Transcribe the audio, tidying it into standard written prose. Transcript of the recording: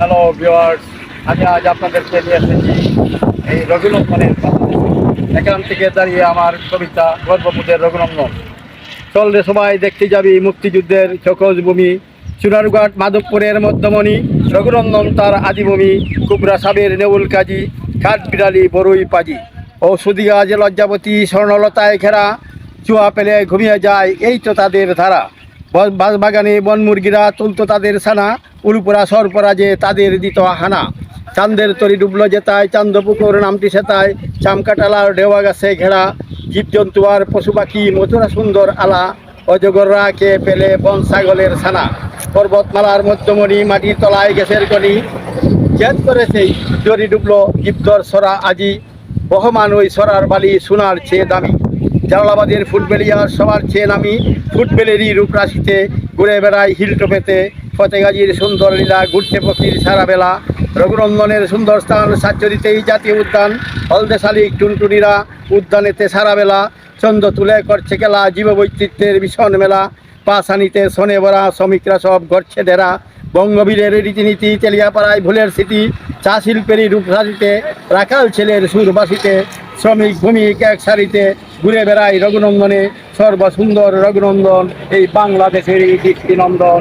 Hello viewers, আমি আজ আপনাদেরকে নিয়ে এসেছি এই রঘুনন্দনের কথা। এখান থেকে দাঁড়িয়ে আমার কবিতা গর্ববোধের রঘুনন্দন। চল রে সবাই দেখতে যাবি মুক্তিযুদ্ধের চকজ ভূমি, চুনারঘাট মাধবপুরের মধ্যমণি, রঘুনন্দন তার আদিভূমি, কুবরা সাবের নেউল কাজী, কাঠ বিড়ালি বড়ই পাজি, ঔষধি গাছ লজ্জাবতী স্বর্ণলতায় ঘেরা, চুয়া পেলে ঘুমিয়ে যায় এই তো তাদের ধারা। বাগানে বনমুরগিরা তুলতো তাদের ছানা, উলুপুরা সরপরা যে তাদের দিত হানা। চাঁদের তরি ডুবলো যেতায়, চান্দপুকুর নামটি সেতায়, চামকাটালার ঢেওয়া গাছে ঘেরা, জীবজন্তু আর পশু পাখি মথুরা সুন্দর আলা, অজগররা কে পেলে বন ছাগলের ছানা। পর্বতমালার মধ্যমণি, মাটির তলায় গ্যাসের কণি, জেদ করেছে জরি ডুবলো জীবদর সরা আজি, বহমান ওই সরার বালি সোনার চেয়ে দামি। জালালাবাদের ফুটবেলিয়ার সবার চেয়ে নামি, ফুটবেলেরই রূপরাশিতে ঘুরে বেড়ায় হিলটোপেতে, ফতেগাজির সুন্দর লীলা ঘুরতে পক্ষীর সারা বেলা। রঘুনন্দনের সুন্দর স্থান সাচ্চরিতেই জাতীয় উদ্যান, হলদে শালিক টুনটুনিরা উদ্যানেতে সারা বেলা, চন্দ্র তুলে করছে খেলা জীববৈচিত্র্যের ভীষণ মেলা। পাশানিতে শনে ভরা শ্রমিকরা সব গড়ছে ডেরা, বঙ্গবীরের রীতিনীতি তেলিয়াপাড়ায় ভুলের স্মৃতি, চা শিল্পেরই রূপসারিতে রাখাল ছেলের সুরবাসিতে, শ্রমিক ভূমিক এক সারিতে ঘুরে বেড়ায় রঘুনন্দনে, সর্বসুন্দর রঘুনন্দন এই বাংলাদেশেরই দৃষ্টিনন্দন।